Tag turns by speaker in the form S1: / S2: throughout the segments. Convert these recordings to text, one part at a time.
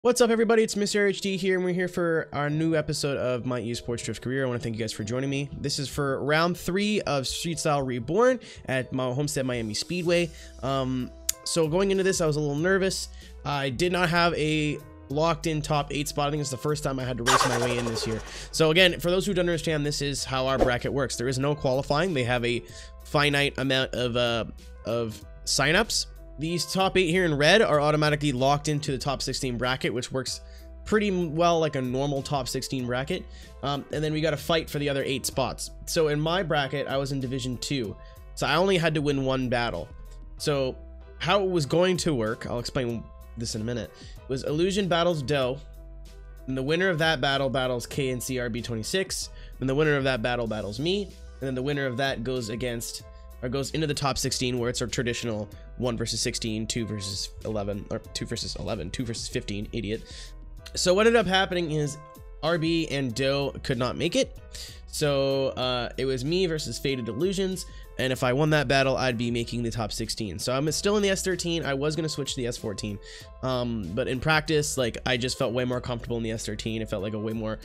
S1: What's up, everybody? It's MrAeroHD here, and we're here for our new episode of my eSports Drift career. I want to thank you guys for joining me. This is for round 3 of Street Style Reborn at my Homestead Miami Speedway. So going into this, I was a little nervous. I did not have a locked-in top 8 spot. I think it's the first time I had to race my way in this year. So again, for those who don't understand, this is how our bracket works. There is no qualifying. They have a finite amount of signups. These top 8 here in red are automatically locked into the top 16 bracket, which works pretty well like a normal top 16 bracket. And then we got to fight for the other 8 spots. So in my bracket, I was in Division 2. So I only had to win 1 battle. So how it was going to work, I'll explain this in a minute, was Illusion battles Doe. And the winner of that battle battles KNCRB26. Then the winner of that battle battles me. And then the winner of that goes against... or goes into the top 16, where it's a traditional 1 versus 16, 2 versus 11, or 2 versus 11, 2 versus 15, idiot. So what ended up happening is RB and Doe could not make it. So it was me versus Faded Illusions, and if I won that battle, I'd be making the top 16. So I'm still in the S13. I was going to switch to the S14, but in practice, like, I just felt way more comfortable in the S13. It felt like a way more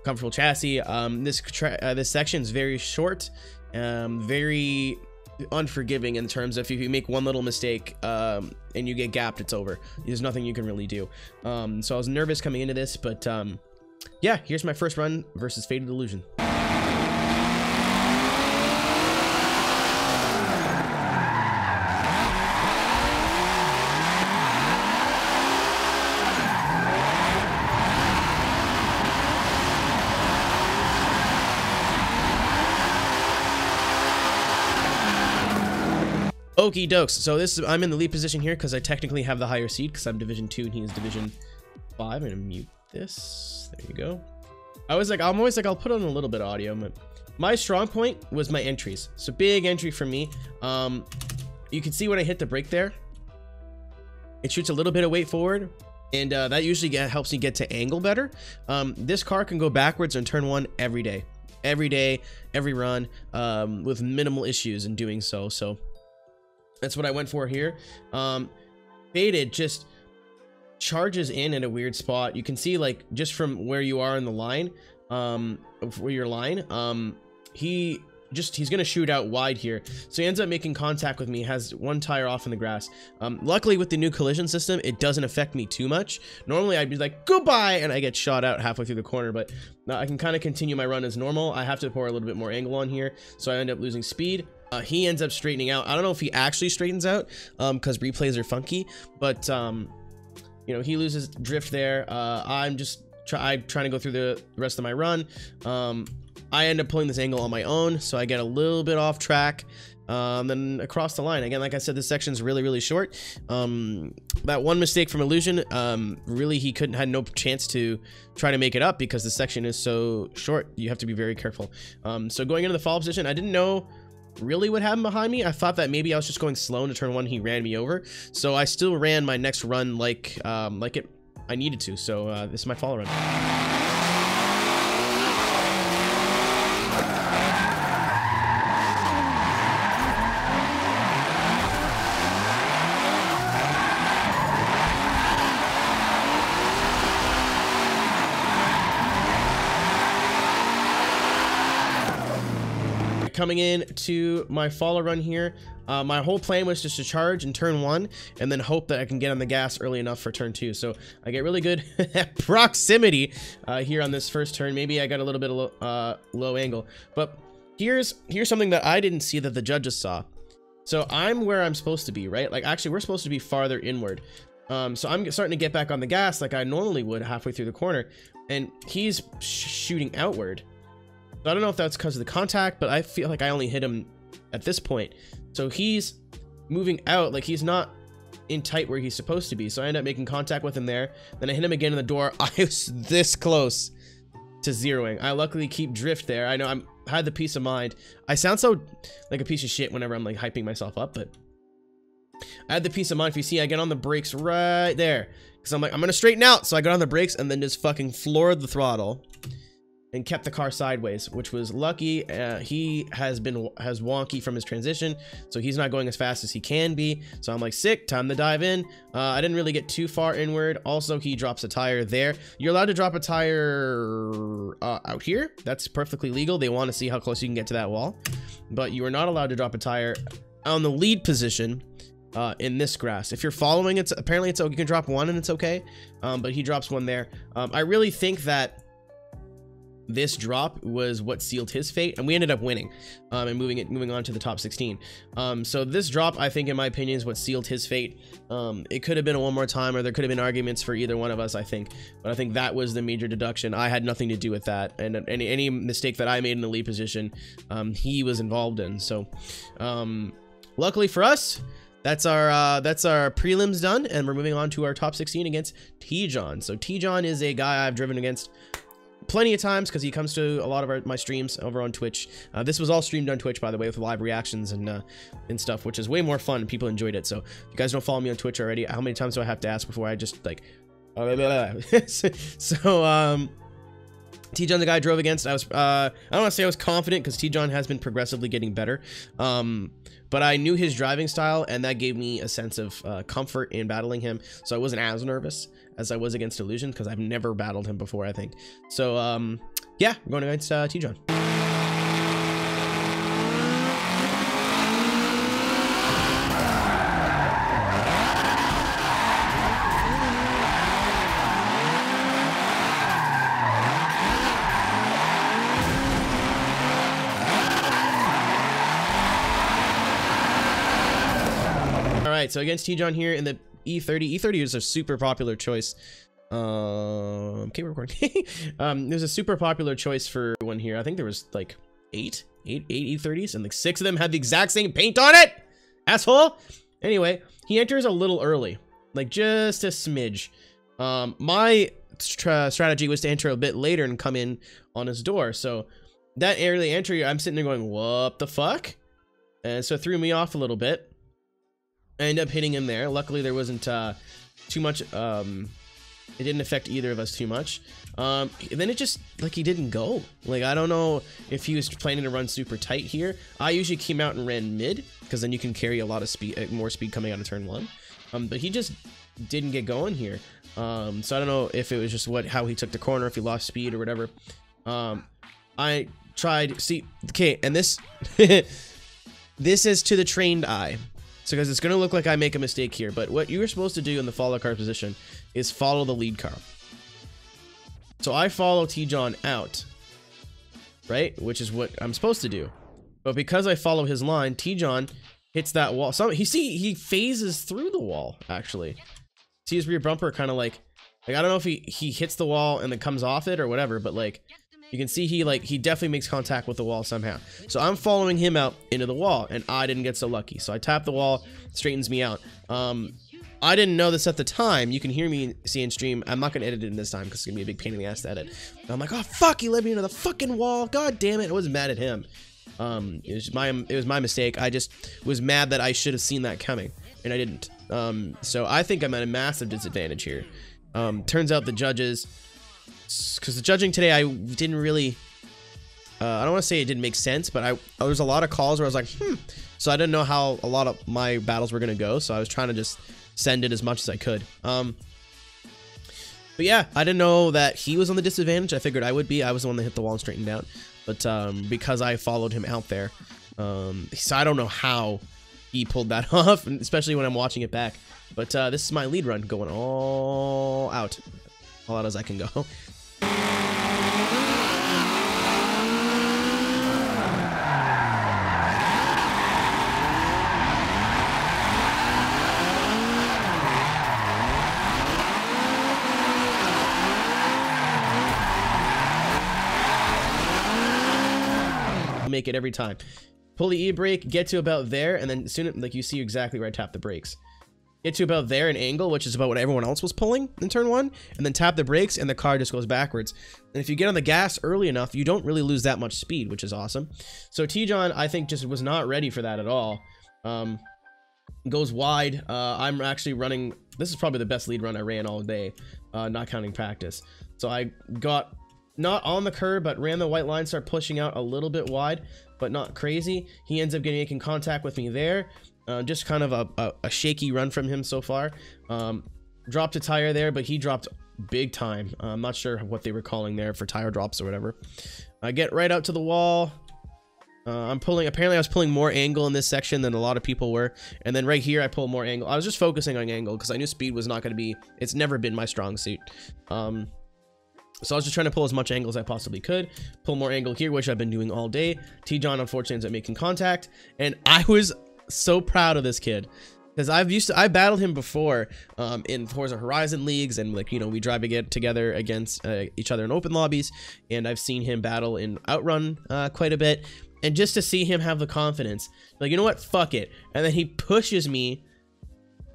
S1: comfortable chassis. This section is very short, very unforgiving in terms of if you make one little mistake and you get gapped, it's over. There's nothing you can really do. So I was nervous coming into this, but yeah, here's my first run versus Faded Illusion. Okie dokes. So I'm in the lead position here because I technically have the higher seed because I'm Division 2 and he is Division 5. I'm gonna mute this. There you go. I'm always like, I'll put on a little bit of audio. But my strong point was my entries. So big entry for me. You can see when I hit the brake there, it shoots a little bit of weight forward, and that usually helps me get to angle better. This car can go backwards on turn 1 every day, every run, with minimal issues in doing so. So that's what I went for here. Faded just charges in at a weird spot. You can see, like, just from where you are in the line, he's gonna shoot out wide here. So he ends up making contact with me, has 1 tire off in the grass. Luckily with the new collision system, it doesn't affect me too much. Normally I'd be like, goodbye, and I get shot out halfway through the corner, but I can kind of continue my run as normal. I have to pour a little bit more angle on here, so I end up losing speed. He ends up straightening out. I don't know if he actually straightens out because replays are funky, but you know, he loses drift there. I'm just trying to go through the rest of my run. I end up pulling this angle on my own, so I get a little bit off track. Then across the line again, like I said, this section's really short. That one mistake from Illusion, really he had no chance to try to make it up because the section is so short. You have to be very careful. So going into the fall position, I didn't know really what happened behind me. I thought that maybe I was just going slow into turn 1. He ran me over, so I still ran my next run like I needed to. So this is my fall run. Coming in to my follow run here, my whole plan was just to charge in turn 1 and then hope that I can get on the gas early enough for turn 2. So I get really good proximity here on this first turn. Maybe I got a little bit of low angle, but here's something that I didn't see that the judges saw. So I'm where I'm supposed to be, right? Like, actually we're supposed to be farther inward. So I'm starting to get back on the gas like I normally would halfway through the corner, and he's shooting outward. I don't know if that's because of the contact, but I feel like I only hit him at this point. So he's moving out, like he's not in tight where he's supposed to be. So I end up making contact with him there. Then I hit him again in the door. I was this close to zeroing. I luckily keep drift there. I know I had the peace of mind. I sound so like a piece of shit whenever I'm like hyping myself up, but I had the peace of mind. If you see, I get on the brakes right there because I'm like, I'm gonna straighten out. So I got on the brakes and then just fucking floored the throttle. and kept the car sideways, which was lucky. He has wonky from his transition, so he's not going as fast as he can be. So I'm like, sick, time to dive in. I didn't really get too far inward. Also, he drops a tire there. You're allowed to drop a tire out here. That's perfectly legal. They want to see how close you can get to that wall, but you are not allowed to drop a tire on the lead position in this grass. If you're following, apparently it's okay. You can drop one and it's okay, but he drops one there. I really think that this drop was what sealed his fate, and we ended up winning and moving on to the top 16. So this drop, I think, in my opinion, is what sealed his fate. It could have been a one more time, or there could have been arguments for either one of us, I think, but I think that was the major deduction. I had nothing to do with that, and any mistake that I made in the lead position, he was involved in. So luckily for us, that's our prelims done, and we're moving on to our top 16 against T-John. So T-John is a guy I've driven against plenty of times because he comes to a lot of my streams over on Twitch. This was all streamed on Twitch, by the way, with live reactions and stuff, which is way more fun, and people enjoyed it. So if you guys don't follow me on Twitch already, how many times do I have to ask before I just like so T-John, the guy I drove against, I don't want to say I was confident, because T-John has been progressively getting better, but I knew his driving style, and that gave me a sense of comfort in battling him, so I wasn't as nervous as I was against Illusion, because I've never battled him before, I think. So yeah, I'm going against T-John. So against T-John here in the E30. E30 is a super popular choice. Okay, we're recording. There's a super popular choice for one here. I think there was like eight E30s, and like 6 of them had the exact same paint on it. Asshole. Anyway, he enters a little early, like just a smidge. My strategy was to enter a bit later and come in on his door. So that early entry, I'm sitting there going, what the fuck? And so it threw me off a little bit. I ended up hitting him there. Luckily, there wasn't too much. It didn't affect either of us too much. Then it just, like, he didn't go. Like, I don't know if he was planning to run super tight here. I usually came out and ran mid, because then you can carry a lot of speed, more speed coming out of turn 1. But he just didn't get going here. So I don't know if it was just how he took the corner, if he lost speed or whatever. I tried, see, okay, and this, this is to the trained eye. So guys, it's going to look like I make a mistake here, but what you're supposed to do in the follow car position is follow the lead car. So I follow T-John out, right? Which is what I'm supposed to do. But because I follow his line, T-John hits that wall. So he phases through the wall, actually. See his rear bumper kind of like I don't know if he hits the wall and then comes off it or whatever, but like you can see he definitely makes contact with the wall somehow. So I'm following him out into the wall, and I didn't get so lucky. So I tap the wall, straightens me out. I didn't know this at the time. You can hear me see in stream. I'm not going to edit it in this time because it's going to be a big pain in the ass to edit. But I'm like, oh, fuck, he led me into the fucking wall. God damn it. I wasn't mad at him. It was my mistake. I just was mad that I should have seen that coming, and I didn't. So I think I'm at a massive disadvantage here. Turns out the judges, because the judging today, I didn't really, I don't want to say it didn't make sense, but there was a lot of calls where I was like, so I didn't know how a lot of my battles were going to go, so I was trying to just send it as much as I could. But yeah, I didn't know that he was on the disadvantage. I figured I would be. I was the one that hit the wall and straightened out, but because I followed him out there, so I don't know how he pulled that off, especially when I'm watching it back. But this is my lead run going all out as I can go. Make it every time. Pull the e-brake, get to about there, and then soon, like, you see exactly where I tap the brakes. Get to about there, an angle, which is about what everyone else was pulling in turn 1, and then tap the brakes, and the car just goes backwards. And if you get on the gas early enough, you don't really lose that much speed, which is awesome. So T-John, I think, just was not ready for that at all. Goes wide. I'm actually running, this is probably the best lead run I ran all day, not counting practice. So I got not on the curb, but ran the white line, start pushing out a little bit wide, but not crazy. He ends up making contact with me there. Just kind of a shaky run from him so far. Dropped a tire there, but he dropped big time. I'm not sure what they were calling there for tire drops or whatever. I get right out to the wall. Apparently I was pulling more angle in this section than a lot of people were. And then right here, I pull more angle. I was just focusing on angle because I knew speed was not going to be, it's never been my strong suit. So I was just trying to pull as much angle as I possibly could, pull more angle here, which I've been doing all day. T-John unfortunately ends up making contact, and I was so proud of this kid because I battled him before in Forza Horizon leagues, and like, you know, we drive together against each other in open lobbies, and I've seen him battle in Outrun quite a bit, and just to see him have the confidence, like, you know what, fuck it, and then he pushes me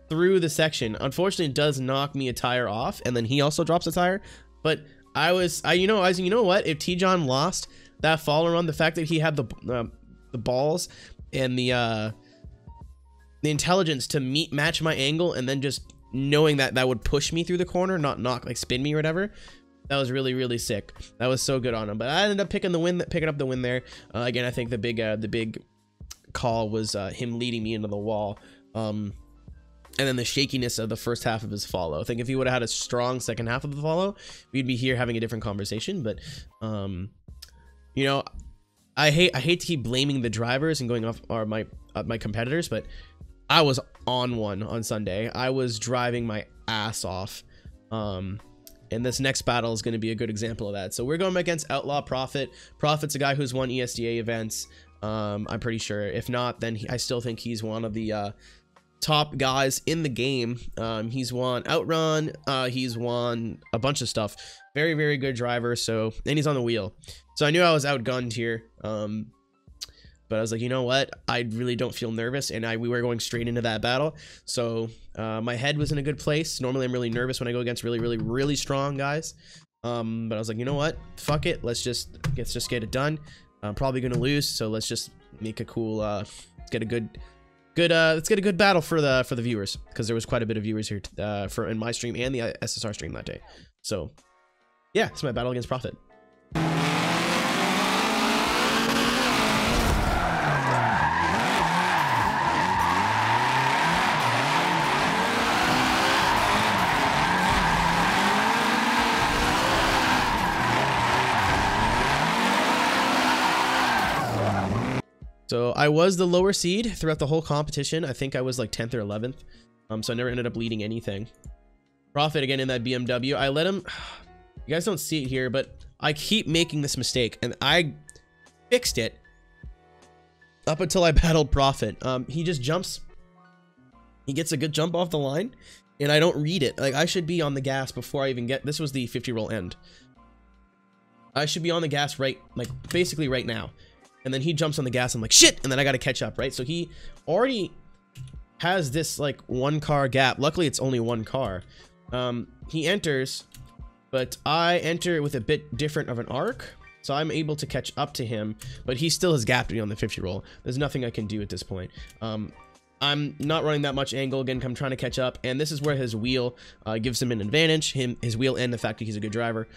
S1: through the section. Unfortunately, it does knock me a tire off, and then he also drops a tire, but you know what? If T-John lost that fall run, the fact that he had the balls and the intelligence to match my angle, and then just knowing that would push me through the corner, not like spin me or whatever, that was really, really sick. That was so good on him. But I ended up picking up the win there. Again, I think the big call was him leading me into the wall. And then the shakiness of the first half of his follow. I think if he would have had a strong second half of the follow, we'd be here having a different conversation. But, you know, I hate to keep blaming the drivers and going off my competitors, but I was on one on Sunday. I was driving my ass off. And this next battle is going to be a good example of that. So we're going against Outlaw Prophet. Prophet's a guy who's won ESDA events. I'm pretty sure. If not, then I still think he's one of the top guys in the game. He's won Outrun, he's won a bunch of stuff. Very, very good driver. So, and he's on the wheel, so I knew I was outgunned here, but I was like, you know what, I really don't feel nervous, and we were going straight into that battle. So my head was in a good place. Normally I'm really nervous when I go against really, really, really strong guys, but I was like, you know what, fuck it, let's just get it done. I'm probably gonna lose, so let's just make a cool let's get a good battle for the viewers, because there was quite a bit of viewers here in my stream and the SSR stream that day. So yeah, it's my battle against Prophet. So I was the lower seed throughout the whole competition. I think I was like 10th or 11th. So I never ended up leading anything. Prophet again in that BMW. I let him, you guys don't see it here, but I keep making this mistake, and I fixed it up until I battled Prophet. He just jumps. He gets a good jump off the line, and I don't read it. Like, I should be on the gas before I even get, this was the 50 roll end. I should be on the gas basically right now. And then he jumps on the gas. I'm like, shit. And then I got to catch up, right? So he already has this like 1 car gap. Luckily, it's only 1 car. He enters, but I enter with a bit different of an arc. So I'm able to catch up to him, but he still has gapped me on the 50 roll. There's nothing I can do at this point. I'm not running that much angle. Again, I'm trying to catch up. And this is where his wheel gives him an advantage. His wheel and the fact that he's a good driver.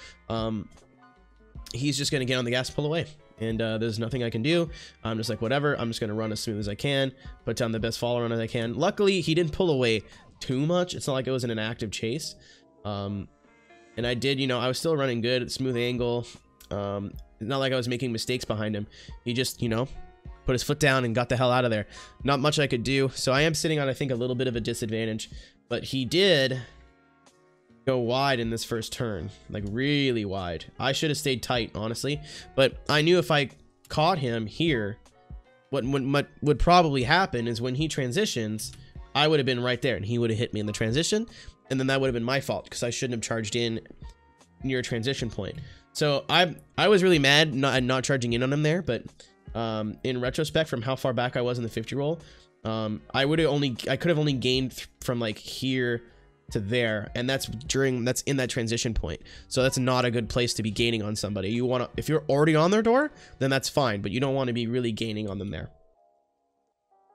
S1: He's just going to get on the gas and pull away. And there's nothing I can do. I'm just like, whatever. I'm just going to run as smooth as I can. Put down the best follow run as I can. Luckily, he didn't pull away too much. It's not like it was in an active chase. And I did, you know, I was still running good. Smooth angle. It's not like I was making mistakes behind him. He just, you know, put his foot down and got the hell out of there. Not much I could do. So I am sitting on, I think, a little bit of a disadvantage. But he did go wide in this first turn, like really wide. I should have stayed tight, honestly, but I knew if I caught him here, what would probably happen is when he transitions, I would have been right there and he would have hit me in the transition, and then that would have been my fault because I shouldn't have charged in near a transition point. So I was really mad not charging in on him there, but in retrospect, from how far back I was in the 50 roll, I could have only gained from like here to there, and that's in that transition point. So that's not a good place to be gaining on somebody. You want to, if you're already on their door, then that's fine, but you don't want to be really gaining on them there.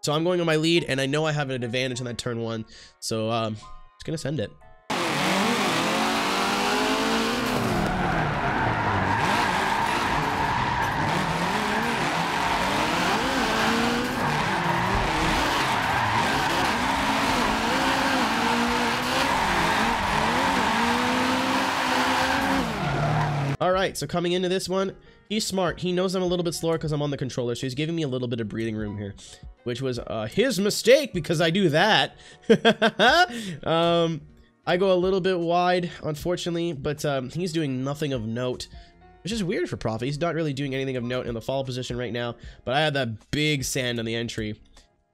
S1: So I'm going on my lead, and I know I have an advantage in that turn 1, so just gonna send it. right, so coming into this one, he's smart. He knows I'm a little bit slower because I'm on the controller, so he's giving me a little bit of breathing room here, which was his mistake because I do that. I go a little bit wide, unfortunately, but he's doing nothing of note, which is weird for Prophet. He's not really doing anything of note in the fall position right now, but I had that big sand on the entry.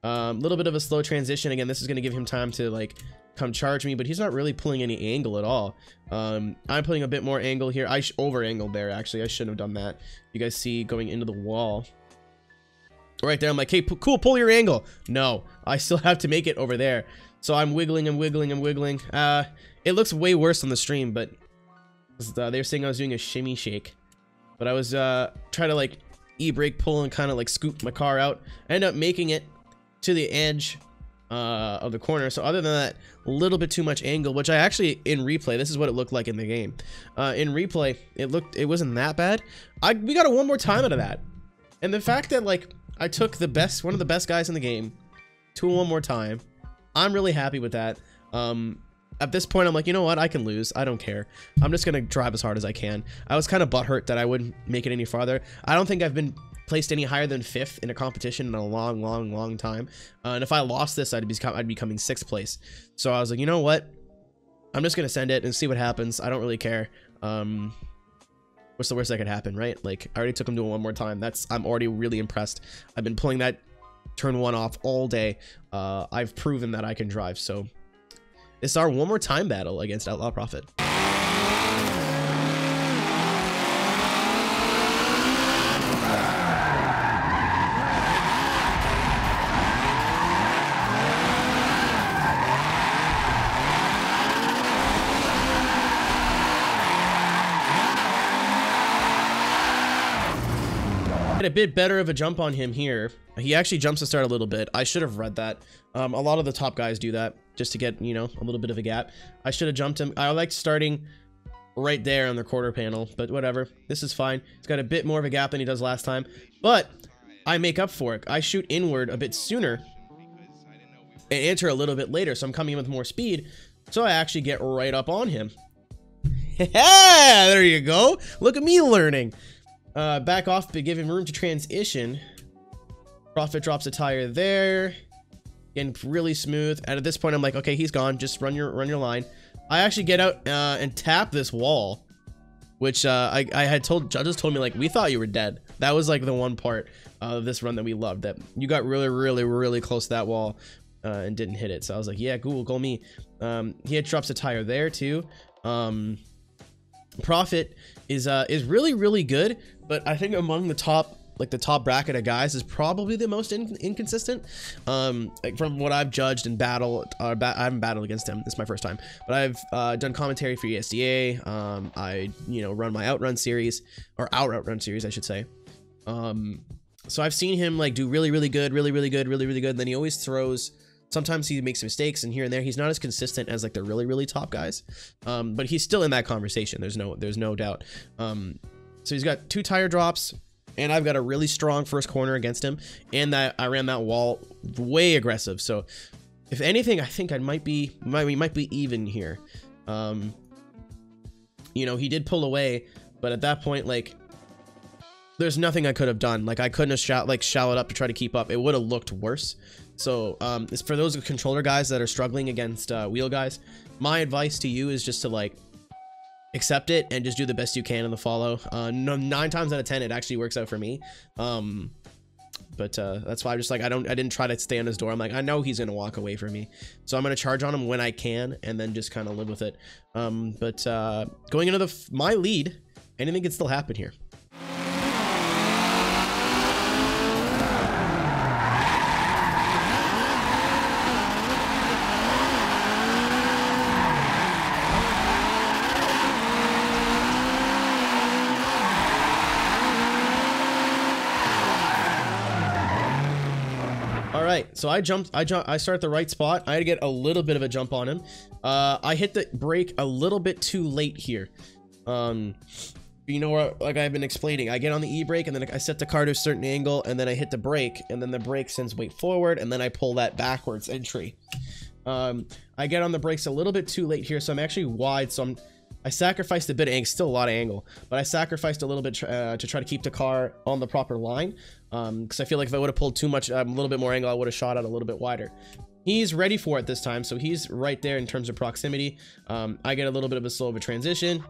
S1: Little bit of a slow transition. Again, this is going to give him time to like come charge me, but he's not really pulling any angle at all. I'm putting a bit more angle here. I over angled there, actually. I shouldn't have done that. You guys see going into the wall right there. I'm like, hey, cool, pull your angle. No, I still have to make it over there. So I'm wiggling and wiggling and wiggling. It looks way worse on the stream, but they were saying I was doing a shimmy shake, but I was trying to like e-brake pull and kind of like scoop my car out. I ended up making it to the edge of the corner. So other than that, a little bit too much angle, which I actually, in replay, this is what it looked like in the game. In replay, it wasn't that bad. We got a one more time out of that. And the fact that like I took one of the best guys in the game to one more time, I'm really happy with that. At this point, I'm like, you know what? I can lose. I don't care. I'm just going to drive as hard as I can. I was kind of butthurt that I wouldn't make it any farther. I don't think I've been placed any higher than 5th in a competition in a long time. And if I lost this, I'd be coming 6th place. So I was like, you know what? I'm just going to send it and see what happens. I don't really care. What's the worst that could happen, right? Like, I already took him to it one more time. I'm already really impressed. I've been pulling that turn 1 off all day. I've proven that I can drive. So this is our one more time battle against Outlaw Prophet. A bit better of a jump on him here. He actually jumps to start a little bit. I should have read that. A lot of the top guys do that just to get, you know, a little bit of a gap. I should have jumped him. I like starting right there on the quarter panel, but whatever. This is fine. He's got a bit more of a gap than he does last time, but I make up for it. I shoot inward a bit sooner and enter a little bit later, so I'm coming in with more speed, so I actually get right up on him. Yeah, there you go. Look at me learning. Back off, but give him room to transition. Prophet drops a tire there. Again, really smooth. And at this point, I'm like, okay, he's gone. Just run your line. I actually get out and tap this wall, which I had told judges told me like we thought you were dead. That was like the one part of this run that we loved, that you got really close to that wall and didn't hit it. So I was like, yeah, cool, go me. He drops a tire there too. Prophet is really good, but I think among the top, like the top bracket of guys, is probably the most inconsistent. Like from what I've judged in battle, I haven't battled against him. This is my first time, but I've done commentary for ESDA. I run my outrun series, or our outrun series, I should say. So I've seen him like do really good, really good. And then he always throws. Sometimes he makes mistakes, and here and there he's not as consistent as like the really top guys, but he's still in that conversation. There's no doubt. So he's got 2 tire drops, and I've got a really strong first corner against him, and that I ran that wall way aggressive. So if anything, I think we might be even here. He did pull away, but at that point, like, there's nothing I could have done. Like, I couldn't have shallowed up to try to keep up. It would have looked worse. So it's for those controller guys that are struggling against wheel guys. My advice to you is just to like accept it and just do the best you can in the follow. 9 times out of 10 it actually works out for me. But that's why I'm just like, I didn't try to stay on his door. I'm like, I know he's gonna walk away from me, so I'm gonna charge on him when I can and then just kind of live with it. But going into my lead, anything can still happen here. Right, so I start at the right spot. I had to get a little bit of a jump on him. I hit the brake a little bit too late here. You know what, like I've been explaining, I get on the e-brake and then I set the car to a certain angle and then I hit the brake and then the brake sends weight forward and then I pull that backwards entry. I get on the brakes a little bit too late here, so I'm actually wide, so I sacrificed a bit of angle, still a lot of angle, but I sacrificed a little bit to try to keep the car on the proper line, because I feel like if I would have pulled too much, a little bit more angle, I would have shot out a little bit wider. He's ready for it this time, so he's right there in terms of proximity. I get a little bit of a slow of a transition.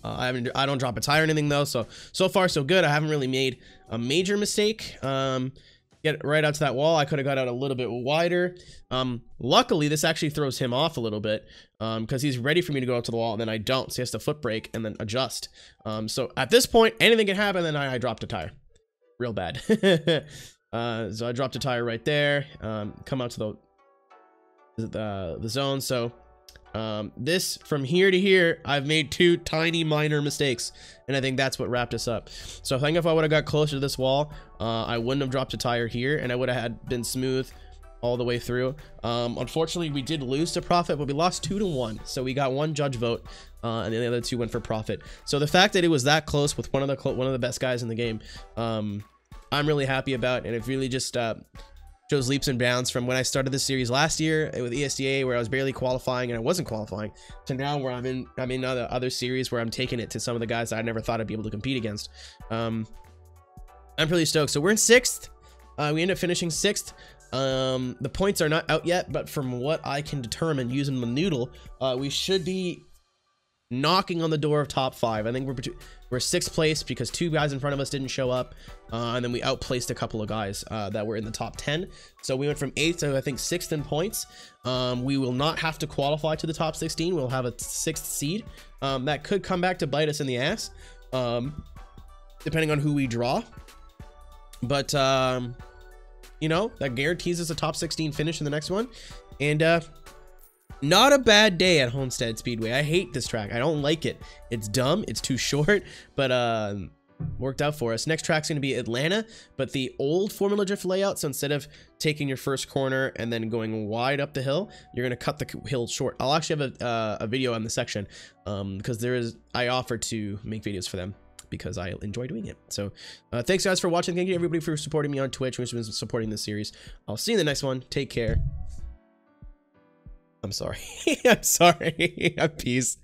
S1: I don't drop a tire or anything though, so far so good. I haven't really made a major mistake. Get right out to that wall. I could have got out a little bit wider. Luckily, this actually throws him off a little bit, because he's ready for me to go out to the wall, and then I don't, so he has to foot brake and then adjust. So at this point, anything can happen, and then I dropped a tire. Real bad. So I dropped a tire right there. Come out to the zone. So this from here to here, I've made 2 tiny minor mistakes, and I think that's what wrapped us up. So I think if I would have got closer to this wall, I wouldn't have dropped a tire here, and I would have been smooth all the way through. Unfortunately, we did lose to Profit, but we lost 2-1, so we got 1 judge vote, and the other 2 went for Profit. So the fact that it was that close with one of the best guys in the game, I'm really happy about, and it really just shows leaps and bounds from when I started this series last year with ESDA, where I was barely qualifying and I wasn't qualifying, to now where I'm in other series where I'm taking it to some of the guys that I never thought I'd be able to compete against. I'm pretty stoked. So we're in 6th. We end up finishing 6th. The points are not out yet, but from what I can determine using the noodle, we should be knocking on the door of top 5. I think we're 6th place because 2 guys in front of us didn't show up, and then we outplaced a couple of guys that were in the top 10. So we went from 8th to I think 6th in points. We will not have to qualify to the top 16. We'll have a 6th seed. That could come back to bite us in the ass, depending on who we draw. But you know, that guarantees us a top 16 finish in the next one. And not a bad day at Homestead Speedway. I hate this track. I don't like it. It's dumb. It's too short, but worked out for us. Next track's going to be Atlanta, but the old Formula Drift layout. So instead of taking your first corner and then going wide up the hill, you're going to cut the hill short. I'll actually have a video on the section, because I offer to make videos for them, because I enjoy doing it. So thanks guys for watching. Thank you everybody for supporting me on Twitch, which has been supporting this series. I'll see you in the next one. Take care. I'm sorry. I'm sorry. Peace.